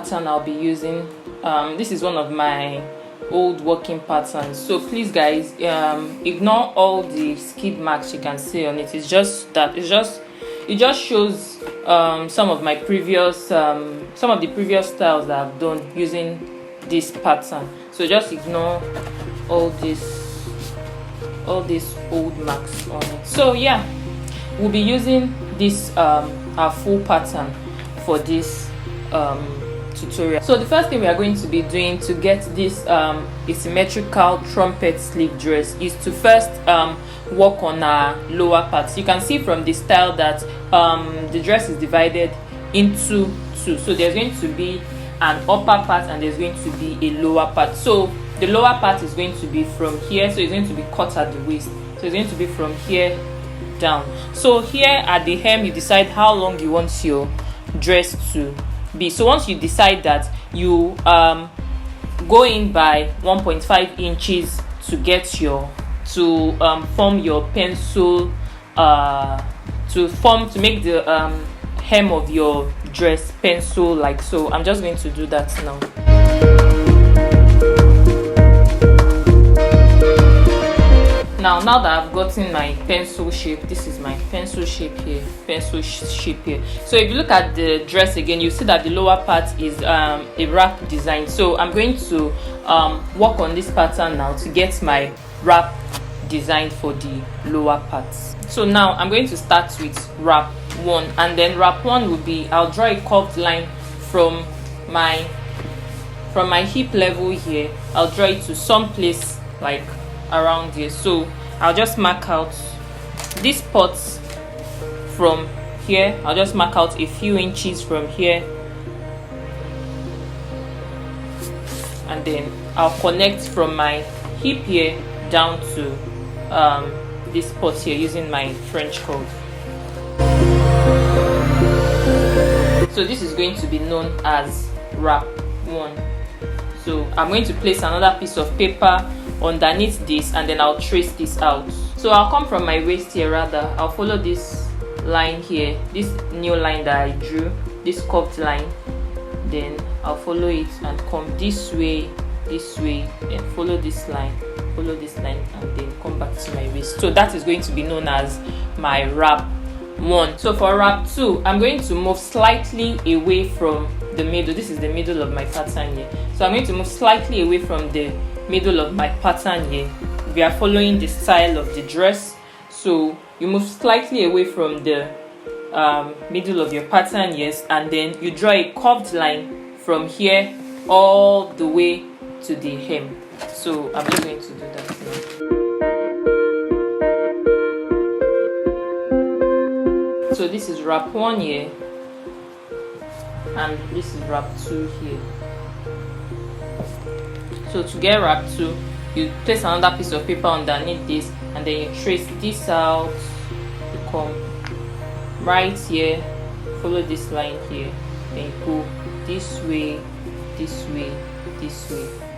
pattern I'll be using. This is one of my old working patterns, so please guys, ignore all the skid marks you can see on it. It's just that it just shows some of the previous styles that I've done using this pattern. So just ignore all these old marks on it. So yeah, we'll be using this our full pattern for this tutorial. So the first thing we are going to be doing to get this asymmetrical trumpet sleeve dress is to first work on our lower parts. You can see from the style that the dress is divided into two. So there's going to be an upper part and there's going to be a lower part. So the lower part is going to be from here, so it's going to be cut at the waist. So it's going to be from here down. So here at the hem, you decide how long you want your dress to be. So once you decide that, you go in by 1.5 inches to get your form your pencil to make the hem of your dress pencil like so. I'm just going to do that now. Now that I've gotten my pencil shape, this is my pencil shape here, So if you look at the dress again, you see that the lower part is a wrap design. So I'm going to work on this pattern now to get my wrap design for the lower parts. So now I'm going to start with wrap 1, and then wrap 1 will be, I'll draw a curved line from my hip level here. I'll draw it to some place like around here. So I'll just mark out this spot from here. I'll just mark out a few inches from here, and then I'll connect from my hip here down to this spot here using my French curve. So this is going to be known as wrap 1. So I'm going to place another piece of paper underneath this, and then I'll trace this out. So I'll come from my waist here, rather I'll follow this line here, this new line that I drew, this curved line, then I'll follow it and come this way, and follow this line, and then come back to my waist. So that is going to be known as my wrap 1. So for wrap 2, I'm going to move slightly away from the middle. This is the middle of my pattern here, so I'm going to move slightly away from the middle of my pattern here. We are following the style of the dress, so you move slightly away from the middle of your pattern, yes, and then you draw a curved line from here all the way to the hem. So I'm just going to do that now. So this is wrap 1 here, and this is wrap 2 here. So to get wrap 2, you place another piece of paper underneath this, and then you trace this out. You come right here, follow this line here, then you go this way,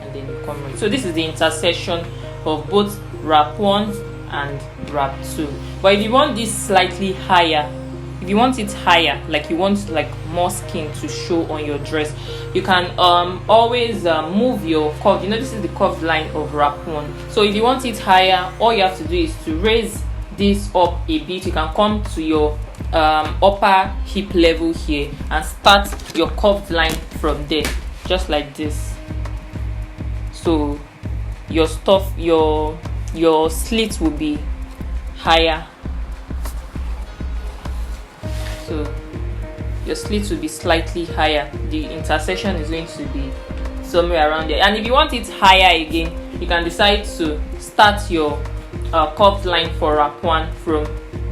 and then you come right. So this is the intersection of both wrap 1 and wrap 2. But if you want this slightly higher, if you want it higher, like you want like more skin to show on your dress, you can always move your curve. You know, this is the curved line of wrap 1. So if you want it higher, all you have to do is to raise this up a bit. You can come to your upper hip level here and start your curved line from there, just like this. So your slit will be higher. So your slit will be slightly higher. The intersection is going to be somewhere around there. And if you want it higher again, you can decide to start your curved line for wrap 1 from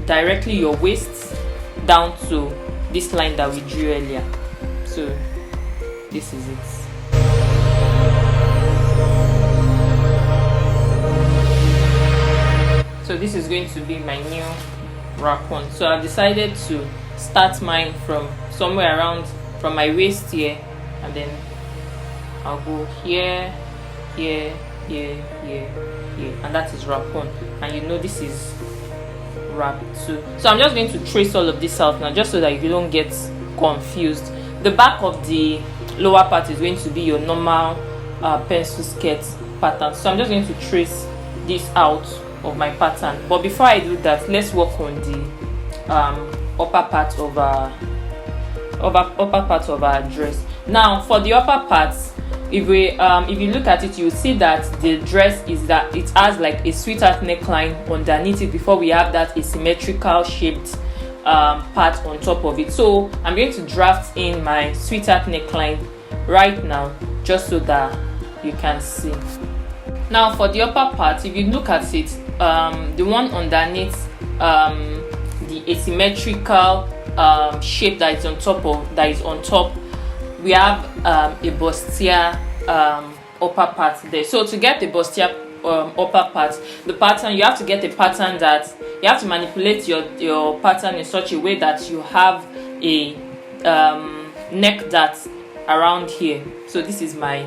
directly your waist down to this line that we drew earlier. So this is it. So this is going to be my new wrap 1. So I've decided to start mine from somewhere around from my waist here, and then I'll go here, and that is wrap 1. And you know this is wrap 2. So I'm just going to trace all of this out now, just so that you don't get confused. The back of the lower part is going to be your normal pencil skirt pattern. So I'm just going to trace this out of my pattern, but before I do that, let's work on the upper part of our dress. Now for the upper parts, if you look at it, you will see that the dress is that it has like a sweetheart neckline underneath it before we have that asymmetrical shaped part on top of it. So I'm going to draft in my sweetheart neckline right now, just so that you can see. Now for the upper part, if you look at it, the one underneath the asymmetrical shape that is on top, we have a bustier upper part there. So to get the bustier upper part, the pattern, you have to get a pattern that you have to manipulate your pattern in such a way that you have a neck dart around here. So this is my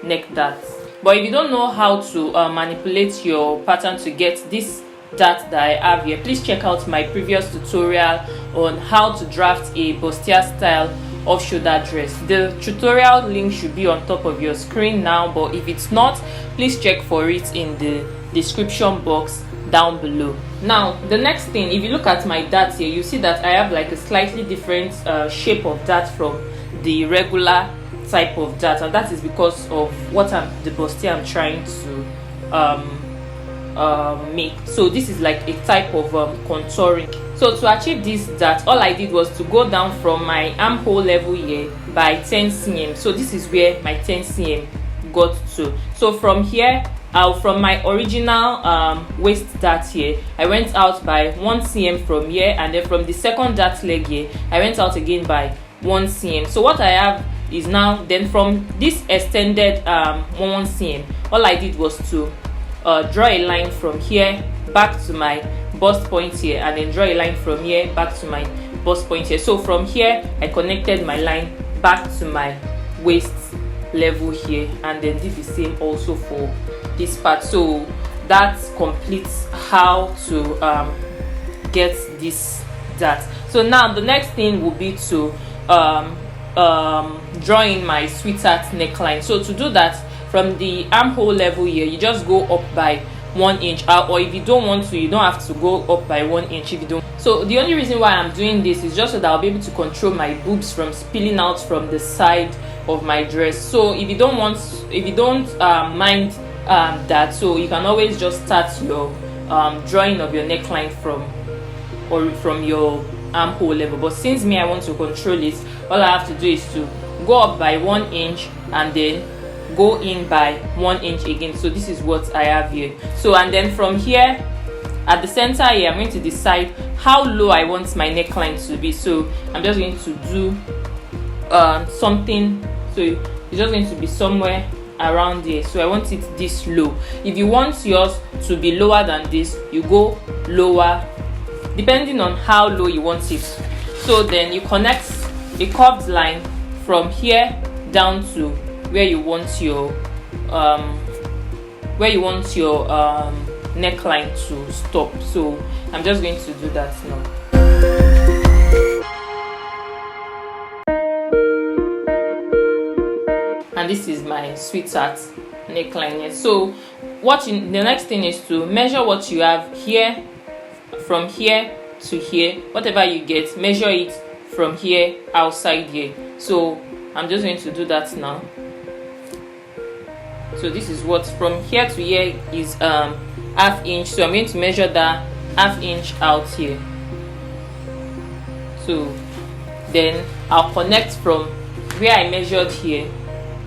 neck dart. But if you don't know how to manipulate your pattern to get this dart that I have here, please check out my previous tutorial on how to draft a bustier style off shoulder dress. The tutorial link should be on top of your screen now, but if it's not, please check for it in the description box down below. Now the next thing, if you look at my dart here, you see that I have like a slightly different shape of dart from the regular type of dart, and that is because of the bustier I'm trying to make. So this is like a type of contouring. So to achieve this dart, all I did was to go down from my armhole level here by 10 cm. So this is where my 10 cm got to. So from here, from my original waist dart here, I went out by 1 cm from here, and then from the second dart leg here, I went out again by 1 cm. So what I have is now, then from this extended 1 cm, all I did was to draw a line from here back to my bust point here, and then draw a line from here back to my bust point here. So from here I connected my line back to my waist level here, and then did the same also for this part. So that completes how to get this dart. So now the next thing will be to draw in my sweetheart neckline. So to do that, from the armhole level here, you just go up by 1 inch, or if you don't want to, you don't have to go up by 1 inch if you don't. So the only reason why I'm doing this is just so that I'll be able to control my boobs from spilling out from the side of my dress. So if you don't mind that, so you can always just start your drawing of your neckline from your armhole level. But since I want to control it, all I have to do is to go up by 1 inch and then go in by 1 inch again. So this is what I have here. So, and then from here at the center here, I'm going to decide how low I want my neckline to be. So I'm just going to do something, so it's just going to be somewhere around here. So I want it this low. If you want yours to be lower than this, you go lower depending on how low you want it. So then you connect a curved line from here down to where you want your neckline to stop. So I'm just going to do that now. And this is my sweetheart neckline here. So the next thing is to measure what you have here, from here to here. Whatever you get, measure it from here outside here. So I'm just going to do that now. So this is what from here to here is half inch. So I'm going to measure that half inch out here. So then I'll connect from where I measured here.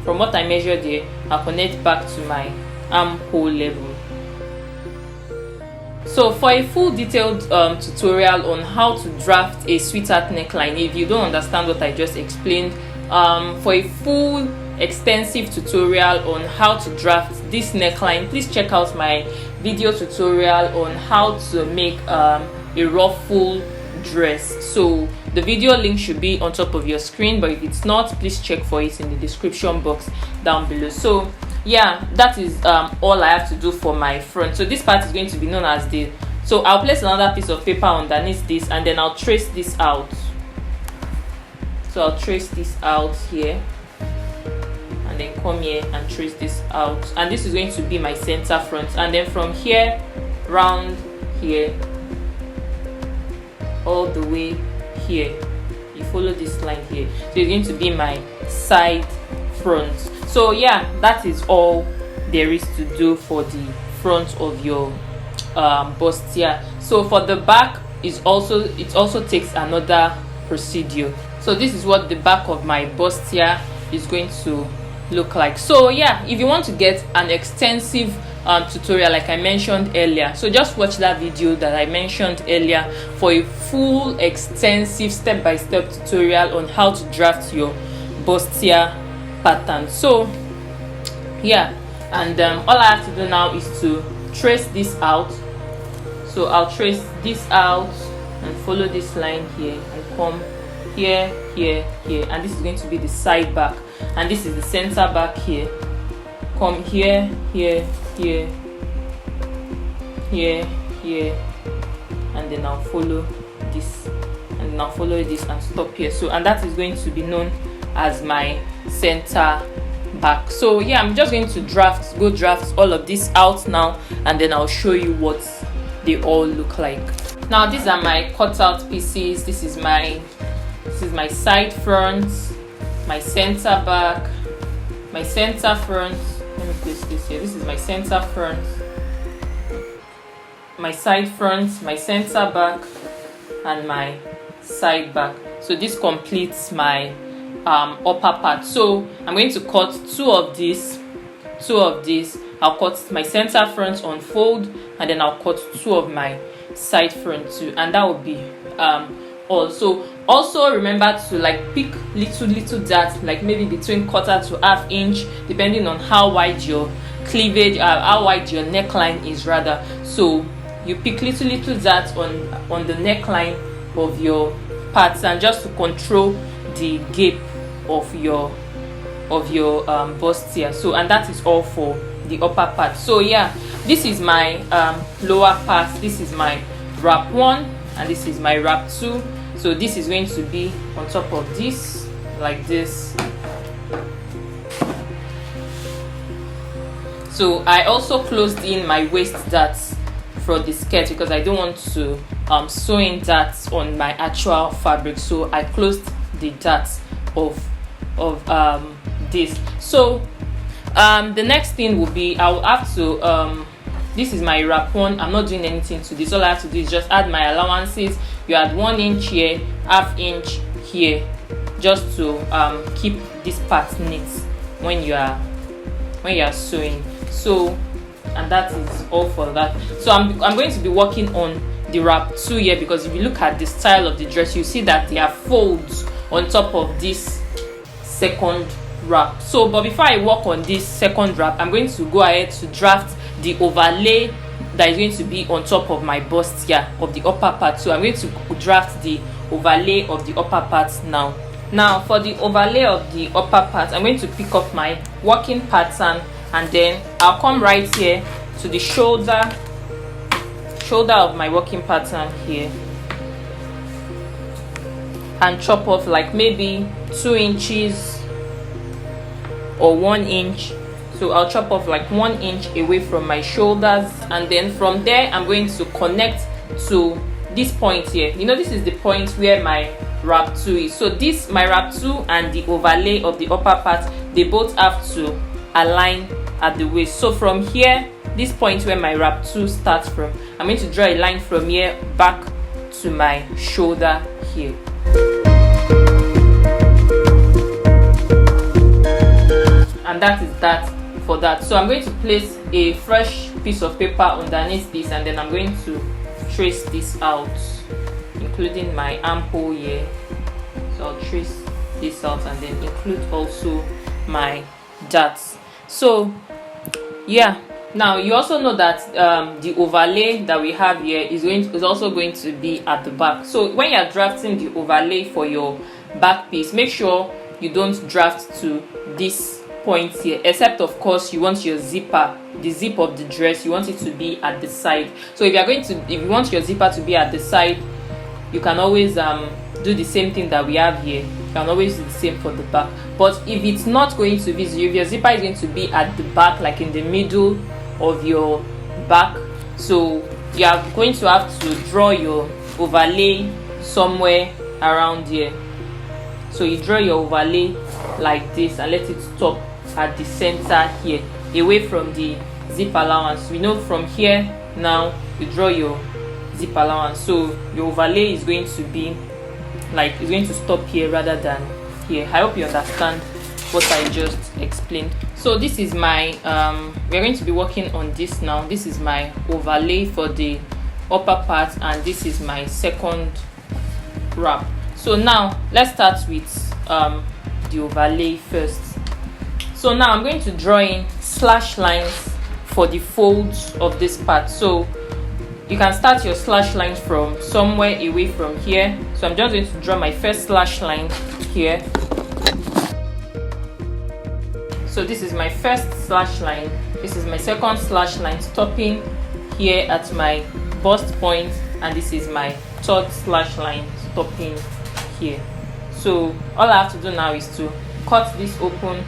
From what I measured here, I'll connect back to my armhole level. So for a full detailed tutorial on how to draft a sweetheart neckline, if you don't understand what I just explained, for a full extensive tutorial on how to draft this neckline, please check out my video tutorial on how to make a ruffle dress. So the video link should be on top of your screen, but if it's not, please check for it in the description box down below. So yeah, that is all I have to do for my front. So this part is going to be known as the, so I'll place another piece of paper underneath this, and then I'll trace this out. So I'll trace this out here, and then come here and trace this out, and this is going to be my center front. And then from here round here all the way here, you follow this line here, so it's going to be my side front. So yeah, that is all there is to do for the front of your bustier. So for the back, it also takes another procedure. So this is what the back of my bustier is going to look like. So yeah, if you want to get an extensive tutorial like I mentioned earlier, so just watch that video that I mentioned earlier for a full extensive step-by-step tutorial on how to draft your bustier pattern. So yeah, and all I have to do now is to trace this out. So I'll trace this out and follow this line here and come here, here, here, and this is going to be the side back, and this is the center back here. Come here, here, here, here, here, and then I'll follow this, and then I'll follow this and stop here. So, and that is going to be known as my center back. So yeah, I'm just going to draft all of this out now, and then I'll show you what they all look like. Now these are my cutout pieces. This is my side front, my center back, my center front. Let me place this here. This is my center front, my side front, my center back, and my side back. So this completes my upper part. So I'm going to cut two of these. I'll cut my center front on fold, and then I'll cut two of my side front too, and that will be all. So also remember to like pick little darts, like maybe between 1/4 to 1/2 inch, depending on how wide your cleavage, how wide your neckline is rather. So you pick little darts on the neckline of your pattern, just to control the gape of your bustier. So, and that is all for the upper part. So yeah, this is my lower part. This is my wrap 1, and this is my wrap 2. So this is going to be on top of this, like this. So I also closed in my waist darts for the skirt because I don't want to sew in darts on my actual fabric. So I closed the darts of this. So the next thing will be, I will have to this is my wrap 1. I'm not doing anything to this. All I have to do is just add my allowances. You add 1 inch here, 1/2 inch here, just to keep this part neat when you are sewing. So, and that is all for that. So I'm going to be working on the wrap 2 here, because if you look at the style of the dress, you see that there are folds on top of this second wrap. So but before I work on this second wrap, I'm going to go ahead to draft the overlay that is going to be on top of my bustier of the upper part. So I'm going to draft the overlay of the upper part now. Now for the overlay of the upper part, I'm going to pick up my working pattern, and then I'll come right here to the shoulder of my working pattern here, and chop off like maybe 2 inches or 1 inch. So I'll chop off like 1 inch away from my shoulders, and then from there I'm going to connect to this point here. You know, this is the point where my wrap 2 is. So this, my wrap 2 and the overlay of the upper part, they both have to align at the waist. So from here, this point where my wrap 2 starts from, I'm going to draw a line from here back to my shoulder here. And that is that for that. So I'm going to place a fresh piece of paper underneath this, and then I'm going to trace this out, including my armhole here. So I'll trace this out and then include also my darts. So yeah, now you also know that the overlay that we have here is also going to be at the back. So when you're drafting the overlay for your back piece, make sure you don't draft to this point here, except of course you want your zipper, the zip of the dress, you want it to be at the side. So if you want your zipper to be at the side, you can always do the same thing that we have here. You can always do the same for the back. But if it's not going to be, if your zipper is going to be at the back, like in the middle of your back, so you are going to have to draw your overlay somewhere around here. So you draw your overlay like this and let it stop at the center here, away from the zip allowance. We know from here now you draw your zip allowance, so your overlay is going to be like, it's going to stop here rather than here. I hope you understand what I just explained. So this is my we're going to be working on this now. This is my overlay for the upper part, and this is my second wrap. So now let's start with the overlay first. So now I'm going to draw in slash lines for the folds of this part. So you can start your slash lines from somewhere away from here. So I'm just going to draw my first slash line here. So this is my first slash line. This is my second slash line, stopping here at my bust point, and this is my third slash line, stopping here. So all I have to do now is to cut this open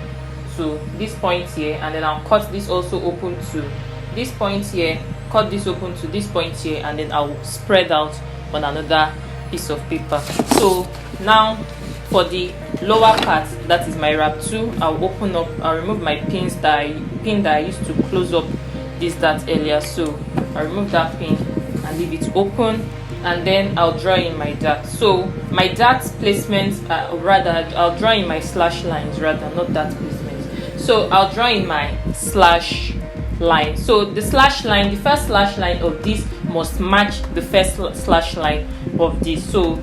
to this point here, and then I'll cut this also open to this point here, cut this open to this point here, and then I'll spread out on another piece of paper. So now for the lower part, that is my wrap 2, I'll open up, I'll remove my pin that I used to close up this dart earlier. So I'll remove that pin and leave it open, and then I'll draw in my dart. So my dart placement, I'll draw in my slash lines rather, not dart placement. So I'll draw in my slash line. So the slash line, the first slash line of this must match the first slash line of this. So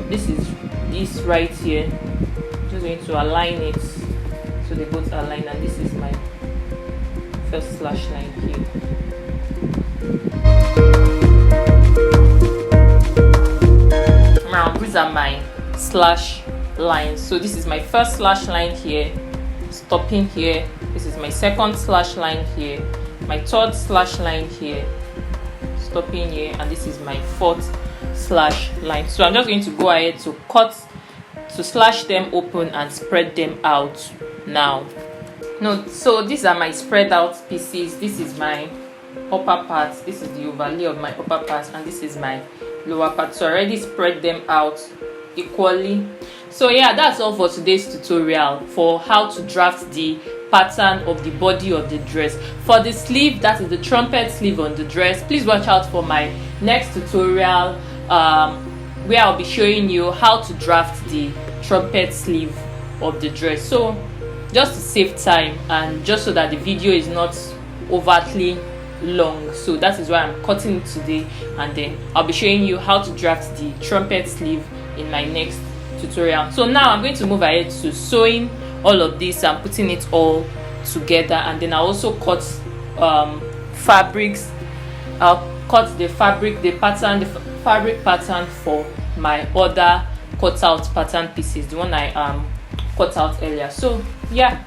this is this right here. I'm just going to align it so they both align, and this is my first slash line here. Now these are my slash lines. So this is my first slash line here, stopping here. This is my second slash line here, my third slash line here, stopping here, and this is my fourth slash line. So I'm just going to go ahead to cut, to slash them open and spread them out now. So these are my spread out pieces. This is my upper part, this is the overlay of my upper part, and this is my lower part. So I already spread them out equally. So yeah, that's all for today's tutorial for how to draft the pattern of the body of the dress. For the sleeve, that is the trumpet sleeve on the dress, please watch out for my next tutorial where I'll be showing you how to draft the trumpet sleeve of the dress. So just to save time and just so that the video is not overtly long, so that is why I'm cutting it today, and then I'll be showing you how to draft the trumpet sleeve in my next tutorial. So now I'm going to move ahead to sewing all of this and putting it all together, and then I'll also cut fabrics. I'll cut the fabric, the fabric pattern for my other cut out pattern pieces, the one I cut out earlier. So yeah.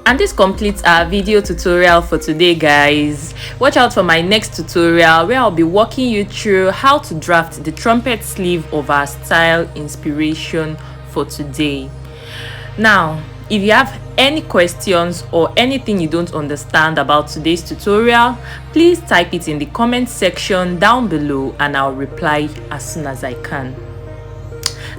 And this completes our video tutorial for today, guys. Watch out for my next tutorial where I'll be walking you through how to draft the trumpet sleeve of our style inspiration for today. Now, if you have any questions or anything you don't understand about today's tutorial, please type it in the comment section down below and I'll reply as soon as I can.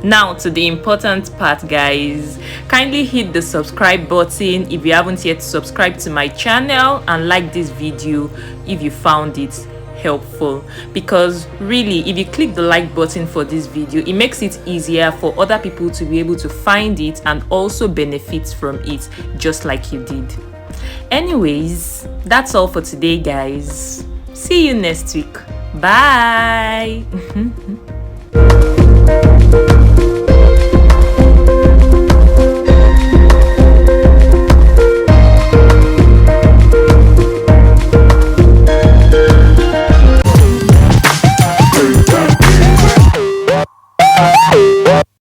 Now to the important part, guys. Kindly hit the subscribe button if you haven't yet subscribed to my channel, and like this video if you found it helpful, because really, if you click the like button for this video, it makes it easier for other people to be able to find it and also benefit from it just like you did. Anyways, that's all for today, guys. See you next week. Bye.